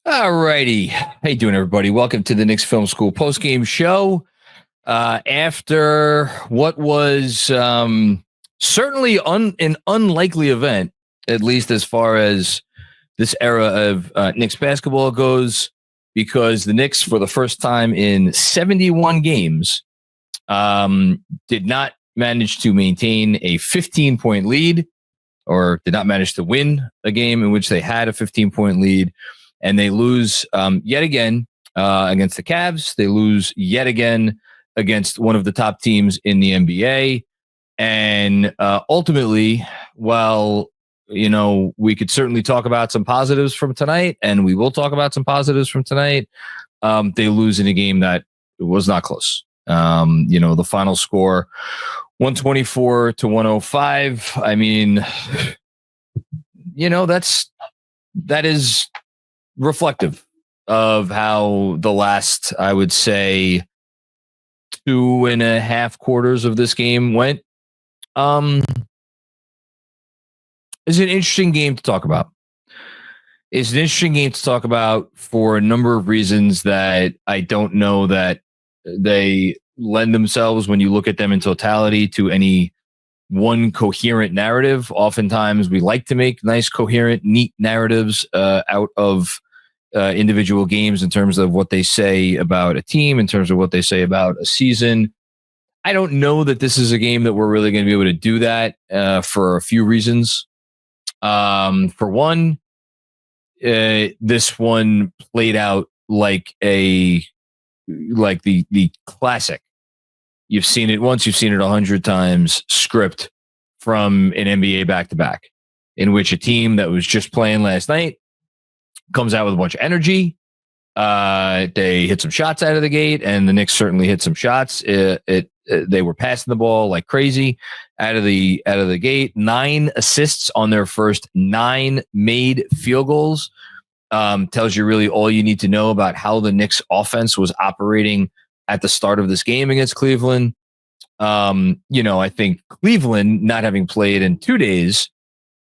All righty. How you doing, everybody? Welcome to the Knicks Film School Postgame Show. After what was certainly an unlikely event, at least as far as this era of Knicks basketball goes, because the Knicks, for the first time in 71 games, did not manage to maintain a 15-point lead, or did not manage to win a game in which they had a 15-point lead. And they lose yet again against the Cavs. They lose yet again against one of the top teams in the NBA. And ultimately, while, we could certainly talk about some positives from tonight, and we will talk about some positives from tonight, they lose in a game that was not close. The final score, 124-105. I mean, that is reflective of how the last, I would say, 2.5 quarters of this game went. It's an interesting game to talk about. It's an interesting game to talk about for a number of reasons that I don't know that they lend themselves, when you look at them in totality, to any one coherent narrative. Oftentimes we like to make nice, coherent, neat narratives out of individual games in terms of what they say about a team, in terms of what they say about a season. I don't know that this is a game that we're really going to be able to do that for a few reasons. For one, this one played out like the classic. You've seen it once, you've seen it 100 times script from an NBA back-to-back, in which a team that was just playing last night comes out with a bunch of energy. They hit some shots out of the gate, and the Knicks certainly hit some shots. They were passing the ball like crazy out of the gate. 9 assists on their first 9 made field goals. Tells you really all you need to know about how the Knicks offense was operating at the start of this game against Cleveland. I think Cleveland, not having played in 2 days,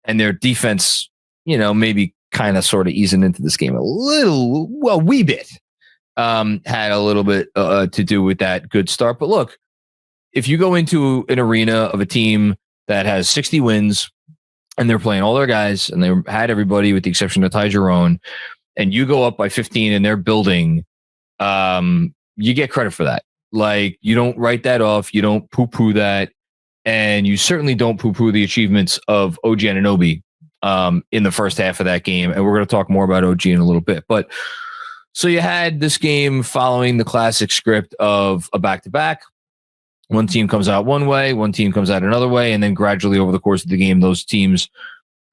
and their defense, maybe kind of sort of easing into this game a wee bit, had a little bit to do with that good start. But look, if you go into an arena of a team that has 60 wins and they're playing all their guys and they had everybody with the exception of Ty Jerome, and you go up by 15 in their building, you get credit for that. Like, you don't write that off. You don't poo-poo that. And you certainly don't poo-poo the achievements of OG Anunoby in the first half of that game. And we're going to talk more about OG in a little bit. But so you had this game following the classic script of a back-to-back. One team comes out one way, one team comes out another way, and then gradually over the course of the game, those teams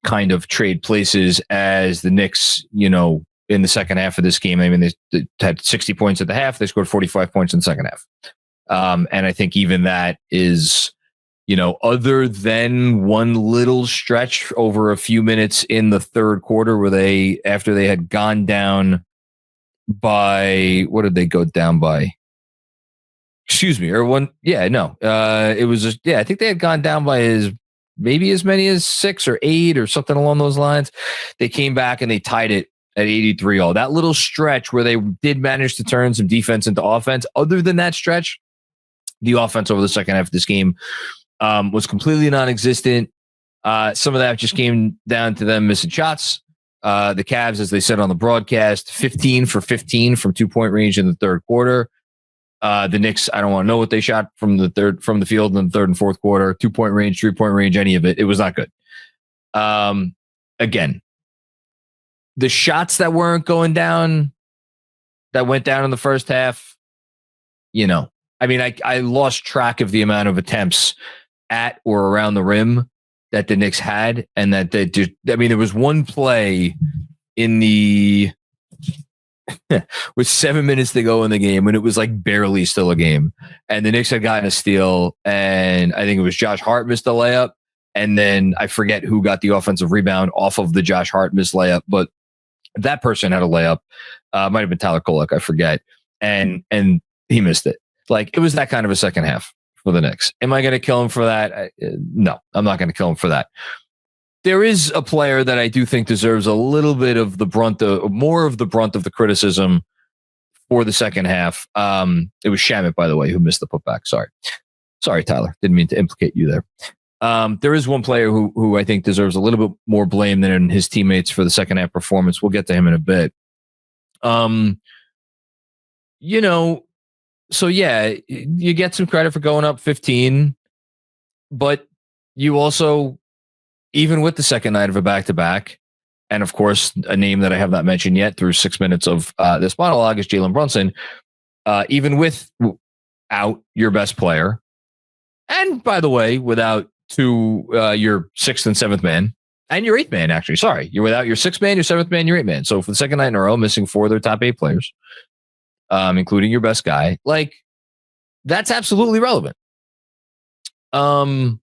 kind of trade places as the Knicks, in the second half of this game. I mean, they had 60 points at the half. They scored 45 points in the second half. And I think even that is, other than one little stretch over a few minutes in the third quarter where after they had gone down by, what did they go down by? Excuse me, or one. Yeah, no, it was just, I think they had gone down by maybe as many as 6 or 8 or something along those lines. They came back and they tied it at 83-all. That little stretch where they did manage to turn some defense into offense. Other than that stretch, the offense over the second half of this game was completely non-existent. Some of that just came down to them missing shots. The Cavs, as they said on the broadcast, 15 for 15 from 2-point range in the third quarter. The Knicks, I don't want to know what they shot from the field in the third and fourth quarter. 2-point range, 3-point range, any of it. It was not good. Again, the shots that weren't going down, that went down in the first half, I lost track of the amount of attempts at or around the rim that the Knicks had, and that they just, there was one play in the with 7 minutes to go in the game, and it was like barely still a game, and the Knicks had gotten a steal, and I think it was Josh Hart missed a layup, and then I forget who got the offensive rebound off of the Josh Hart missed layup, but that person had a layup. Might have been Tyler Kolek, I forget, and he missed it. Like, it was that kind of a second half for the Knicks. Am I going to kill him for that? No, I'm not going to kill him for that. there is a player that I do think deserves a little bit of the brunt, more of the brunt of the criticism for the second half. It was Shamet, by the way, who missed the putback. Sorry, Tyler. Didn't mean to implicate you there. There is one player who I think deserves a little bit more blame than his teammates for the second half performance. We'll get to him in a bit. So yeah, you get some credit for going up 15, but you also, even with the second night of a back-to-back, and of course, a name that I have not mentioned yet through 6 minutes of this monologue is Jalen Brunson, even without your best player, and by the way, without your sixth and seventh man, and your eighth man, actually. Sorry. You're without your sixth man, your seventh man, your eighth man. So for the second night in a row, missing 4 of their top 8 players, including your best guy. Like, that's absolutely relevant. The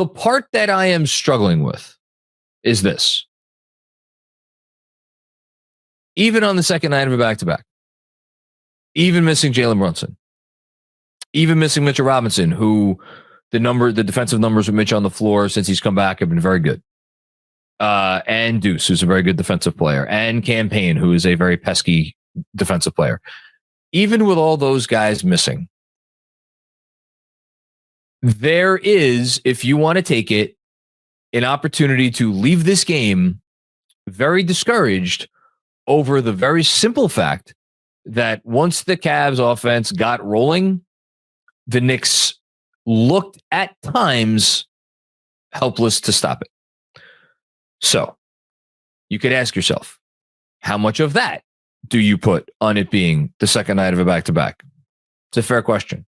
part that I am struggling with is this. Even on the second night of a back-to-back, even missing Jalen Brunson, even missing Mitchell Robinson, who the defensive numbers with Mitch on the floor since he's come back have been very good. And Deuce, who's a very good defensive player, and Campaign, who is a very pesky defensive player. Even with all those guys missing, there is, if you want to take it, an opportunity to leave this game very discouraged over the very simple fact that once the Cavs offense got rolling, the Knicks looked at times helpless to stop it. So you could ask yourself, how much of that do you put on it being the second night of a back-to-back? It's a fair question.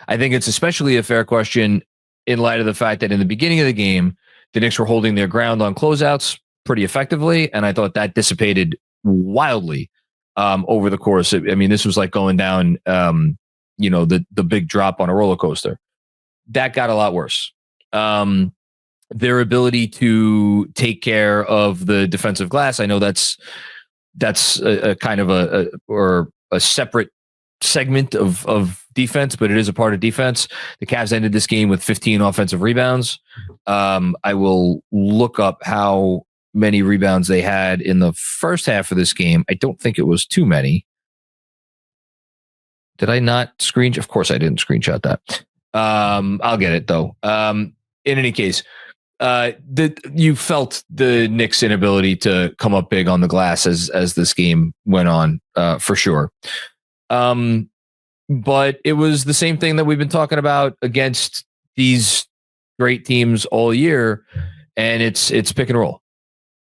I think it's especially a fair question in light of the fact that in the beginning of the game, the Knicks were holding their ground on closeouts pretty effectively, and I thought that dissipated wildly over the course. This was like going down, the big drop on a roller coaster. That got a lot worse. Their ability to take care of the defensive glass, I know that's a kind of a separate segment of defense, but it is a part of defense. The Cavs ended this game with 15 offensive rebounds. I will look up how many rebounds they had in the first half of this game. I don't think it was too many. Did I not screenshot? Of course I didn't screenshot that. I'll get it though. In any case, you felt the Knicks' inability to come up big on the glass as this game went on, for sure. But it was the same thing that we've been talking about against these great teams all year, and it's pick and roll.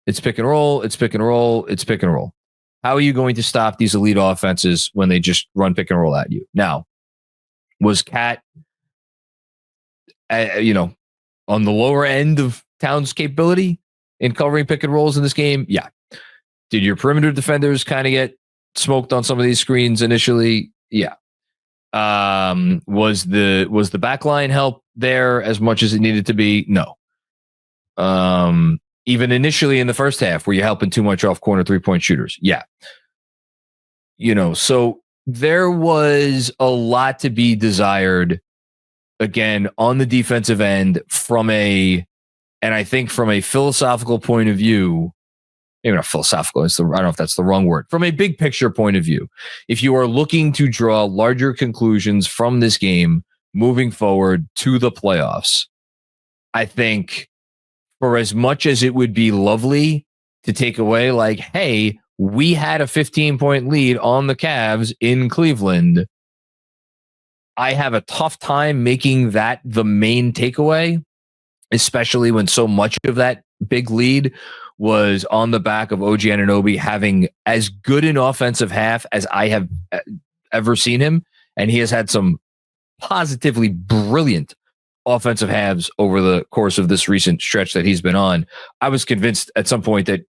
It's pick and roll. It's pick and roll. It's pick and roll. How are you going to stop these elite offenses when they just run pick and roll at you? Now, was Cat, on the lower end of Towns' capability in covering pick and rolls in this game? Yeah. Did your perimeter defenders kind of get smoked on some of these screens initially? Yeah. Was the back line help there as much as it needed to be? No. Even initially in the first half, were you helping too much off corner 3-point shooters? Yeah. So there was a lot to be desired, again, on the defensive end and I think from a philosophical point of view, maybe not philosophical, I don't know if that's the wrong word, from a big picture point of view, if you are looking to draw larger conclusions from this game moving forward to the playoffs, I think for as much as it would be lovely to take away, like, hey, we had a 15-point lead on the Cavs in Cleveland, I have a tough time making that the main takeaway, especially when so much of that big lead was on the back of OG Anunoby having as good an offensive half as I have ever seen him. And he has had some positively brilliant offensive halves over the course of this recent stretch that he's been on. I was convinced at some point that,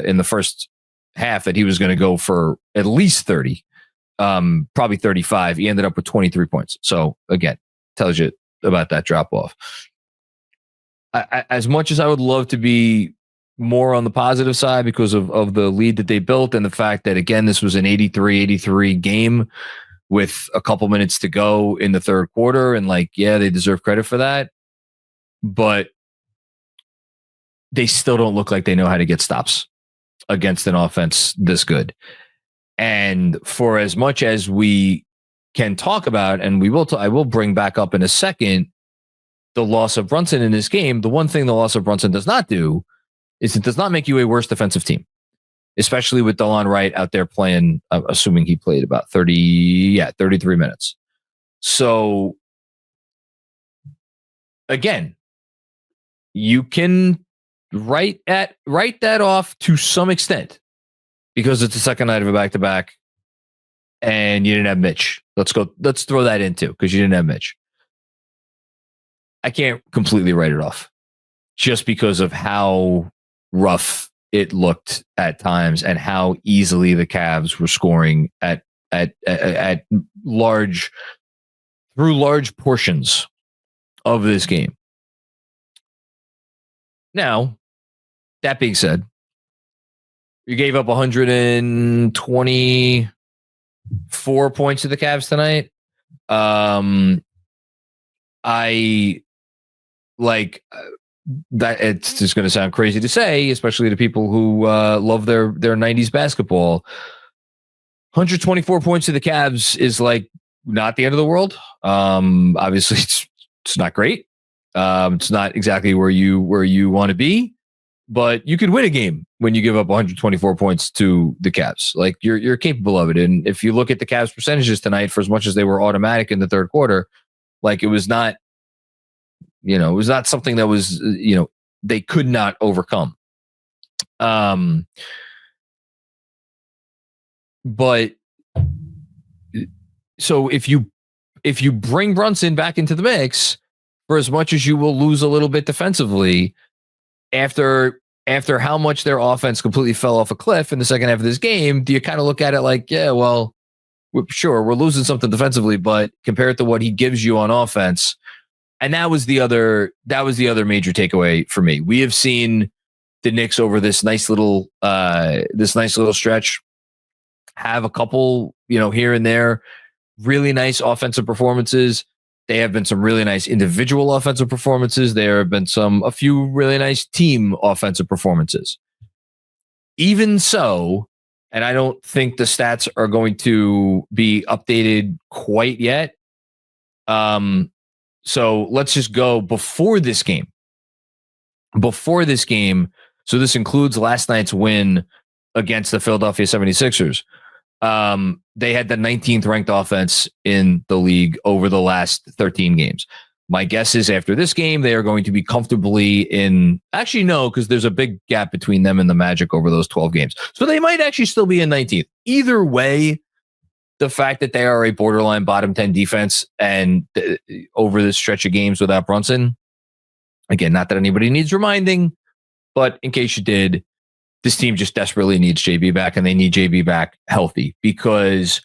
in the first half, that he was going to go for at least 30, probably 35. He ended up with 23 points. So again, tells you about that drop off. As much as I would love to be more on the positive side because of the lead that they built and the fact that, again, this was an 83-83 game with a couple minutes to go in the third quarter, and they deserve credit for that. But they still don't look like they know how to get stops against an offense this good. And for as much as we can talk about, and I will bring back up in a second, the loss of Brunson in this game, the one thing the loss of Brunson does not do is it does not make you a worse defensive team, especially with Delon Wright out there playing, assuming he played about 33 minutes. So again, you can write that off to some extent because it's the second night of a back-to-back and you didn't have Mitch. Let's throw that in too, because you didn't have Mitch. I can't completely write it off just because of how rough it looked at times and how easily the Cavs were scoring at large portions of this game. Now, that being said, you gave up 124 points to the Cavs tonight. I like that. It's just going to sound crazy to say, especially to people who love their 90s basketball. 124 points to the Cavs is like not the end of the world. Obviously, it's not great. It's not exactly where you want to be, but you could win a game when you give up 124 points to the Cavs. Like you're capable of it. And if you look at the Cavs percentages tonight, for as much as they were automatic in the third quarter, like it was not something that was, they could not overcome. But so if you bring Brunson back into the mix, for as much as you will lose a little bit defensively, after how much their offense completely fell off a cliff in the second half of this game, do you kind of look at it like, yeah, well, sure, we're losing something defensively, but compared to what he gives you on offense, and that was the other major takeaway for me. We have seen the Knicks over this nice little stretch have a couple, here and there, really nice offensive performances. There have been some really nice individual offensive performances. There have been a few really nice team offensive performances. Even so, and I don't think the stats are going to be updated quite yet. So let's just go before this game. So this includes last night's win against the Philadelphia 76ers. They had the 19th ranked offense in the league over the last 13 games. My guess is after this game, they are going to be comfortably in. Actually, no, because there's a big gap between them and the Magic over those 12 games. So they might actually still be in 19th. Either way, the fact that they are a borderline bottom 10 defense and over this stretch of games without Brunson, again, not that anybody needs reminding, but in case you did, this team just desperately needs JB back, and they need JB back healthy, because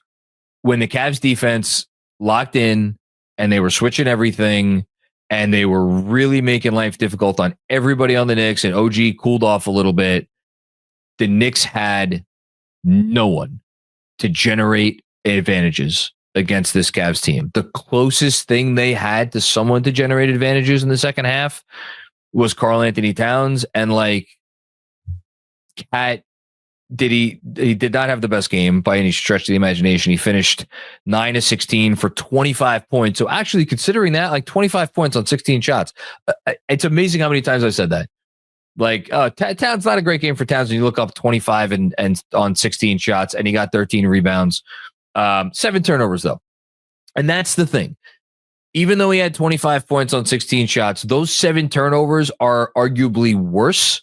when the Cavs defense locked in and they were switching everything and they were really making life difficult on everybody on the Knicks, and OG cooled off a little bit, the Knicks had no one to generate advantages against this Cavs team. The closest thing they had to someone to generate advantages in the second half was Karl-Anthony Towns, and like, he did not have the best game by any stretch of the imagination. He finished 9 of 16 for 25 points. So actually, considering that, like 25 points on 16 shots, it's amazing how many times I've said that. Like, Towns, not a great game for Towns. And you look up 25 and on 16 shots, and he got 13 rebounds, 7 turnovers though. And that's the thing. Even though he had 25 points on 16 shots, those 7 turnovers are arguably worse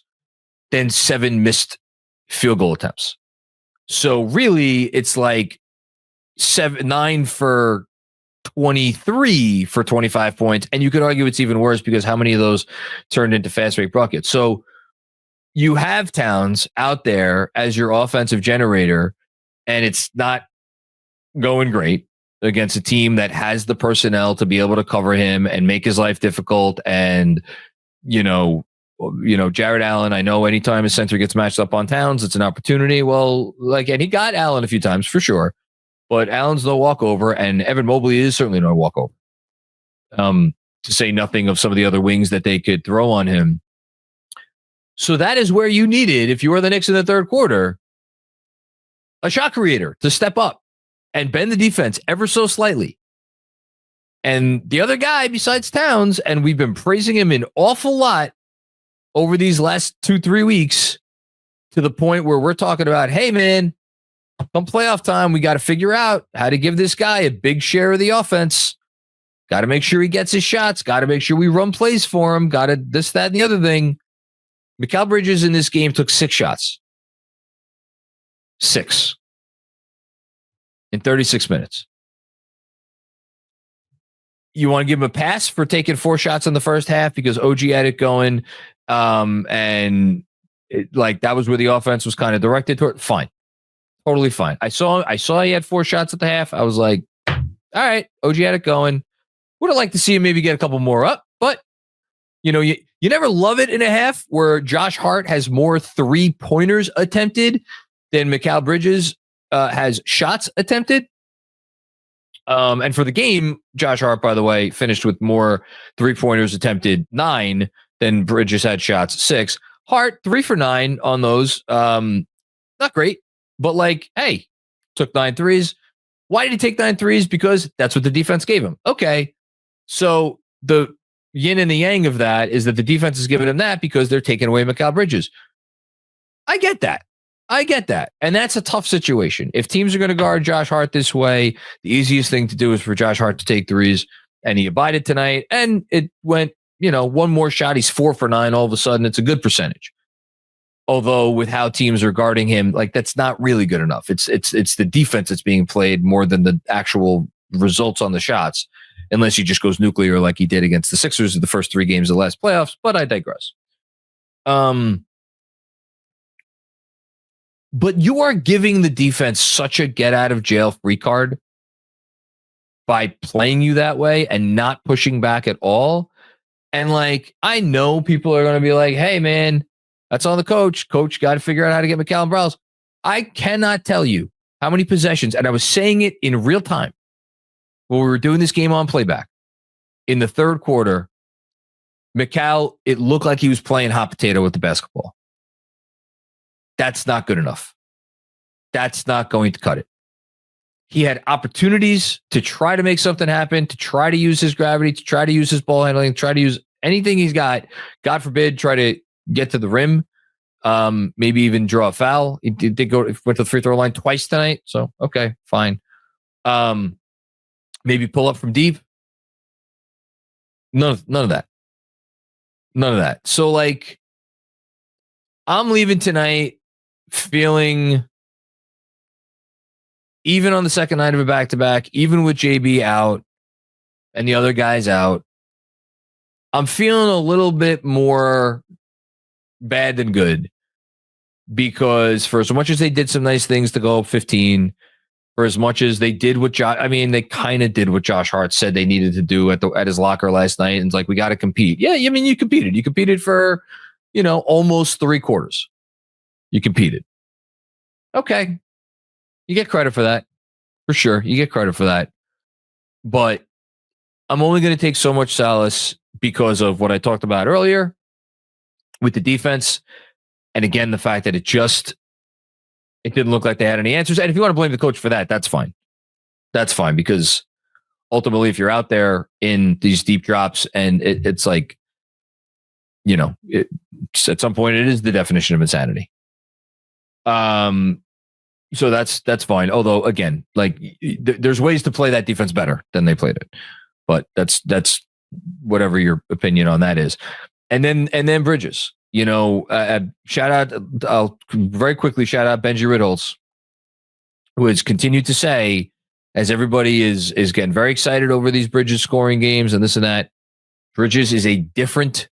than 7 missed field goal attempts. So really, it's like 9 for 23 for 25 points. And you could argue it's even worse because how many of those turned into fast break buckets? So you have Towns out there as your offensive generator, and it's not going great against a team that has the personnel to be able to cover him and make his life difficult. And, Jared Allen, I know anytime a center gets matched up on Towns, it's an opportunity. Well, and he got Allen a few times for sure, but Allen's no walkover, and Evan Mobley is certainly no walkover. To say nothing of some of the other wings that they could throw on him. So that is where you needed, if you were the Knicks in the third quarter, a shot creator to step up and bend the defense ever so slightly. And the other guy besides Towns, and we've been praising him an awful lot over these last 2-3 weeks, to the point where we're talking about, hey, man, come playoff time, we got to figure out how to give this guy a big share of the offense. Got to make sure he gets his shots. Got to make sure we run plays for him. Got to this, that, and the other thing. Mikal Bridges in this game took 6 shots. 6. In 36 minutes. You want to give him a pass for taking 4 shots in the first half because OG had it going, and that was where the offense was kind of directed toward. Fine, totally fine. I saw he had 4 shots at the half. I was like, all right, OG had it going. Would have liked to see him maybe get a couple more up, but you never love it in a half where Josh Hart has more 3-pointers attempted than Mikal Bridges has shots attempted. And for the game, Josh Hart, by the way, finished with more 3-pointers attempted, 9, than Bridges had shots, 6. Hart, 3 for 9 on those. Not great, but hey, took 9 threes. Why did he take 9 threes? Because that's what the defense gave him. Okay. So the yin and the yang of that is that the defense is giving him that because they're taking away Mikal Bridges. I get that. And that's a tough situation. If teams are going to guard Josh Hart this way, the easiest thing to do is for Josh Hart to take threes. And he abided tonight. And it went, one more shot. He's 4 for 9. All of a sudden, it's a good percentage. Although with how teams are guarding him, that's not really good enough. It's the defense that's being played more than the actual results on the shots, unless he just goes nuclear like he did against the Sixers in the first 3 games of the last playoffs. But I digress. But you are giving the defense such a get out of jail free card by playing you that way and not pushing back at all. And I know people are going to be like, hey, man, that's on the coach. Coach got to figure out how to get Mikal and Browse. I cannot tell you how many possessions, and I was saying it in real time when we were doing this game on playback. In the third quarter, Mikal, it looked like he was playing hot potato with the basketball. That's not good enough. That's not going to cut it. He had opportunities to try to make something happen, to try to use his gravity, to try to use his ball handling, try to use anything he's got. God forbid, try to get to the rim, maybe even draw a foul. He did went to the free throw line twice tonight. So, okay, fine. Maybe pull up from deep. None of that. None of that. So, I'm leaving tonight feeling, even on the second night of a back-to-back, even with JB out and the other guys out, I'm feeling a little bit more bad than good, because for as much as they did some nice things to go up 15, for as much as they did what they kind of did what Josh Hart said they needed to do at his locker last night. And it's we got to compete. Yeah, you competed. You competed for, almost 3 quarters. You competed. Okay. You get credit for that. For sure. You get credit for that. But I'm only going to take so much solace because of what I talked about earlier with the defense. And again, the fact that it didn't look like they had any answers. And if you want to blame the coach for that, that's fine. That's fine, because ultimately, if you're out there in these deep drops and it's at some point, it is the definition of insanity. So that's fine. Although again, there's ways to play that defense better than they played it, but that's whatever your opinion on that is. And then Bridges, shout out. I'll very quickly shout out Benji Ritholtz, who has continued to say, as everybody is getting very excited over these Bridges scoring games and this and that, Bridges is a different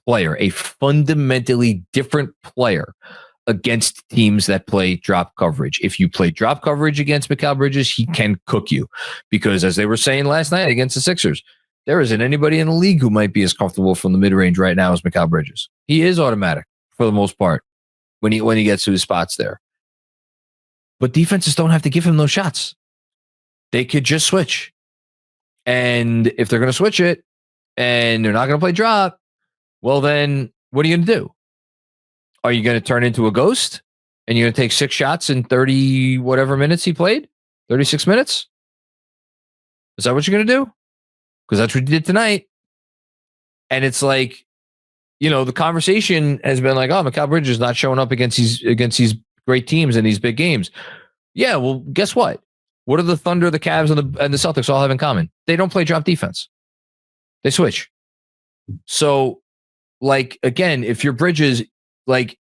player, a fundamentally different player against teams that play drop coverage. If you play drop coverage against Mikal Bridges, he can cook you, because as they were saying last night against the Sixers, there isn't anybody in the league who might be as comfortable from the mid-range right now as Mikal Bridges. He is automatic for the most part when he gets to his spots there. But defenses don't have to give him those shots. They could just switch. And if they're going to switch it and they're not going to play drop, well then, what are you going to do? Are you going to turn into a ghost and you're going to take 6 shots in 30 whatever minutes he played? 36 minutes? Is that what you're going to do? Because that's what you did tonight. And it's like, the conversation has been like, oh, Mikal Bridges not showing up against these great teams in these big games. Yeah, well, guess what? What do the Thunder, the Cavs, and the Celtics all have in common? They don't play drop defense. They switch. So, like, again, if you're Bridges, like,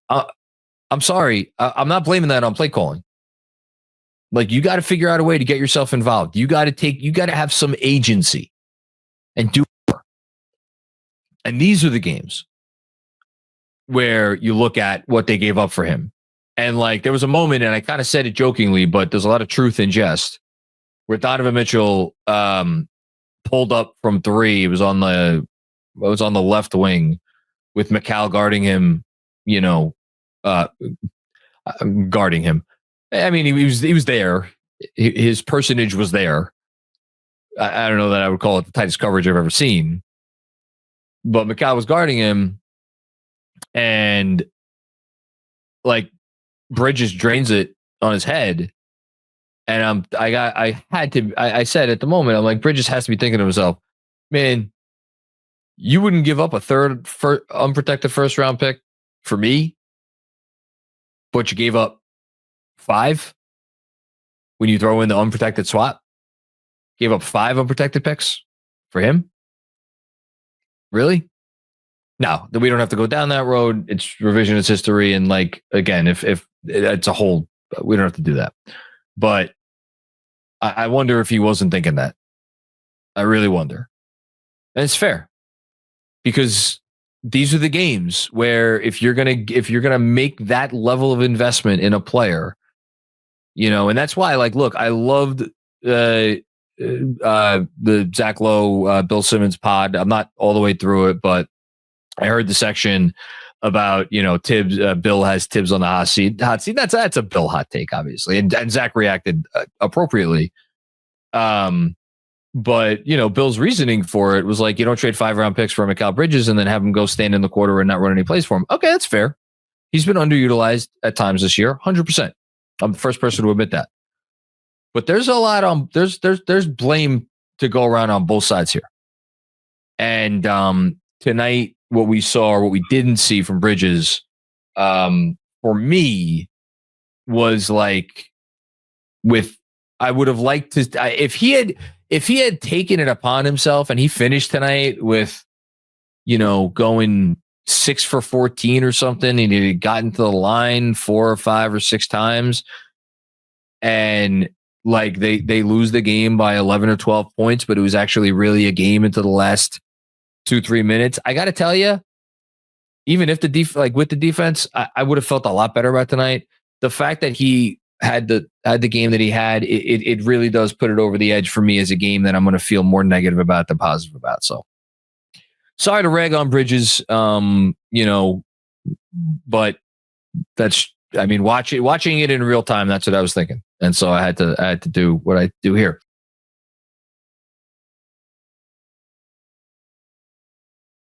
I'm sorry. I'm not blaming that on play calling. Like, you got to figure out a way to get yourself involved. You got to have some agency and do more. And these are the games where you look at what they gave up for him. And like, there was a moment, and I kind of said it jokingly, but there's a lot of truth in jest, where Donovan Mitchell pulled up from 3. It was on the left wing with Mikal guarding him, guarding him. I mean, he was there. His personage was there. I don't know that I would call it the tightest coverage I've ever seen, but Mikal was guarding him, and like Bridges drains it on his head. And I said at the moment, I'm like, Bridges has to be thinking to himself, man, you wouldn't give up a third unprotected first round pick for me, but you gave up 5 when you throw in the unprotected swap. Gave up 5 unprotected picks for him. Really? No, we don't have to go down that road. It's revisionist history. And like, again, if it's a whole, we don't have to do that. But I wonder if he wasn't thinking that. I really wonder. And it's fair, because these are the games where if you're gonna make that level of investment in a player, and that's why, like, look, I loved the Zach Lowe, Bill Simmons pod. I'm not all the way through it, but I heard the section about, Tibbs. Bill has Tibbs on the hot seat. That's a Bill hot take, obviously, and Zach reacted appropriately. But Bill's reasoning for it was like, you don't trade 5-round picks for Mikal Bridges and then have him go stand in the quarter and not run any plays for him. Okay, that's fair. He's been underutilized at times this year, 100%. I'm the first person to admit that. But there's a lot on there's blame to go around on both sides here. And tonight, what we saw or what we didn't see from Bridges, for me, was like, I would have liked to, if he had taken it upon himself and he finished tonight with, going 6 for 14 or something, and he had gotten to the line 4 or 5 or 6 times, and like they lose the game by 11 or 12 points, but it was actually really a game into the last 2-3 minutes. I got to tell you, even if with the defense, I would have felt a lot better about tonight. The fact that he had the game that he had, it really does put it over the edge for me as a game that I'm going to feel more negative about than positive about. So sorry to rag on Bridges, but watching it in real time, that's what I was thinking. And so I had to do what I do here.